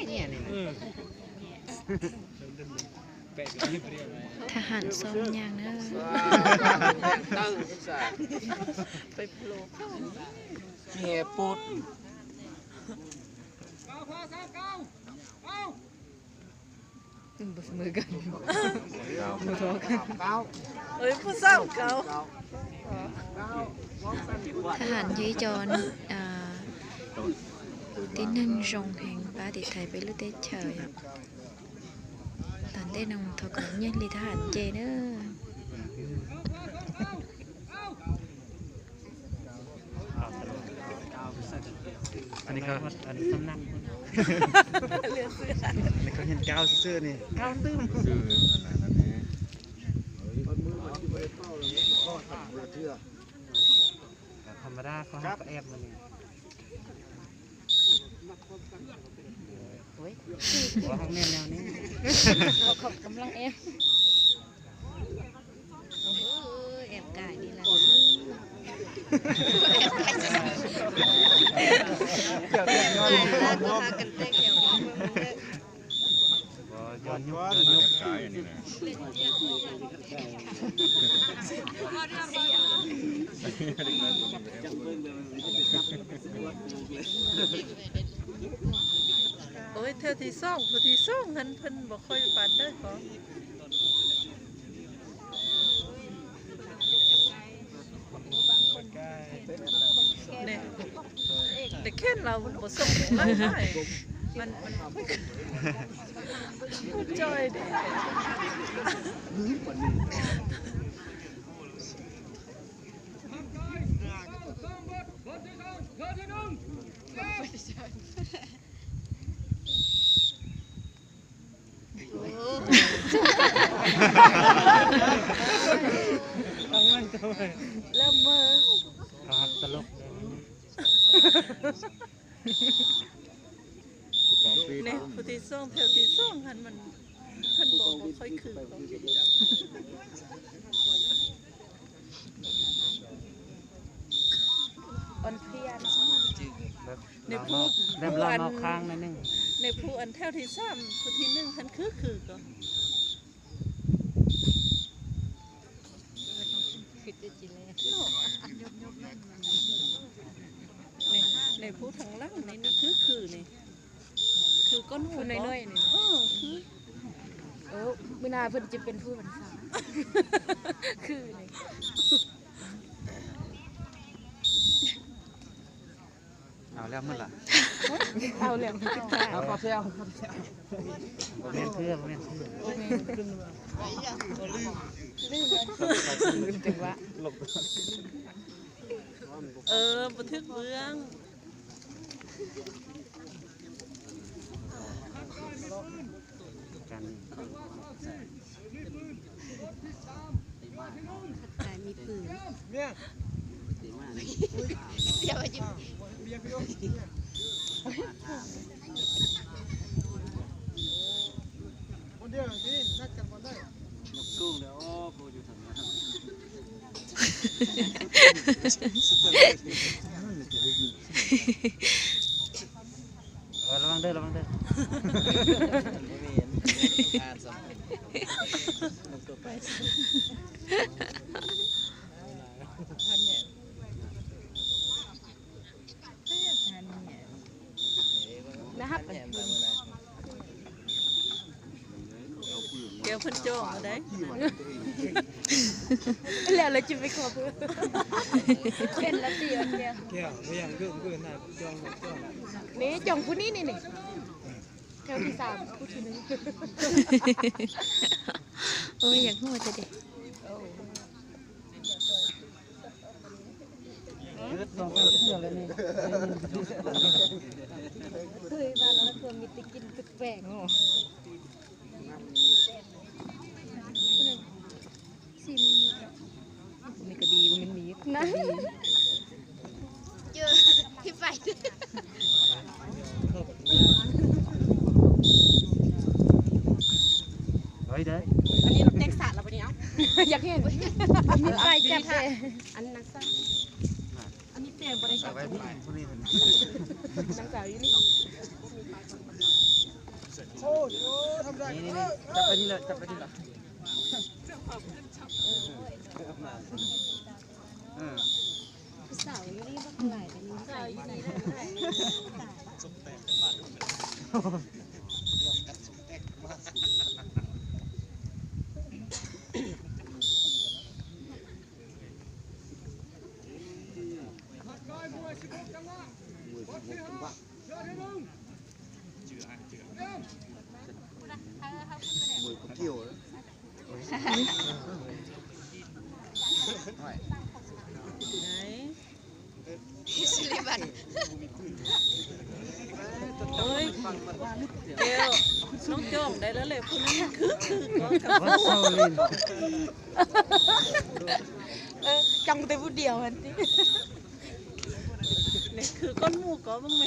เนี่ยนี่ทหารซ้อมอย่างเนอะไปโผล่เฮียปูดบสมือกันมือทอกันเอ้ยผู้สาวเก่าทหารยุยจรtín hình rồng hàng ba để thầy với lúc tết trời tàn tết nông thọ cũng nhân lý thả hạn chê nữaอันนี้ก็อันนี้ซ้ำนั่งอันนี้ก็เห็นก้าวซื่อนี่ก้าวตื้มซื่อขนาดนั้นนี่ธรรมดาเขาให้แอบมาเนี่ยว่าห้องแม่แนวนี้ขอบกำลังแอบแอบกายนี่แหละเกี่ยวกับย้อนก็พากันเต้นเกี่ยวกับย้อนยุกกายอันนี้นะโอ้ยเท่าที่ซ่องผู้ที่ซ่องเพิ่นบ่ค่อยปานได้ขอเนี่ยแต่แค่เราบ่ส่งได้มันจอยดิแล้วมือครับตลกเนี่ยผู้ที่ส่งแถวที่ส่งมันเพิ่นบอกว่าค่อยคืออันเพียนในผู้อันข้างนั่นนึงในผู้อันแถวที่3ผู้ที่1ท่านคือก็ในผู้ทางล่างนี่คือนี่คือก้อนหูน้อยๆนี่คือไม่น่าเพิ่นจะเป็นผู้บรรษาคือนี่เอาแล้วมันล่ะเอาแล้วเอาขอเสียวเมียนเพื่อเมียนลืมจังวะบันทึกเบื้องกันแต่มีปืนเดี๋ยวจะคนเดียวที่นัดกันมาได้ยกสู้เดี๋ยวโบอยู่ทางนั้นระวังเด้อไม่มีงานสำคัญตัวไปนะครับเกี่ยวพันโจ้มาได้แล้วเราจะไปขอเพื่อเป็นละตีวันเดียวเกี่ยวไม่ยังเกินน่ะจ้องนี่จองผู้นี้นี่แถวที่3ผู้ที่1โอ้ยอยากหัวจะเด็กต้องเป็นเพื่อนเลยนี่เคยมาแล้วเคยมีติกินแปลกๆมีกระดีมันมีนะเยอะที่ไปเฮ้ยเด้ออันนี้เราแตกสาดเราไปเนี่ยอยากเห็นมีไปจับเลยอันนั้นสั้นอันนี้เต็มบริษัท ไปพี่ผู้นี้ นางสาวอยู่นี่ โอ้ยทำได้นี่จับไปนี่เลยจับไปนี่ละสาวอยู่นี่บ่เท่าไหร่แต่มีสาวอยู่นี่ได้มวยเกี่ยว ไหน สิริบัน โอ้ยเดี๋ยวน้องจ้องได้แล้วแหละคนนั้นคือก็กับ จังแต่ผู้เดียวอันนี้ เนี่ยคือก้นหมูก็บ้างไหม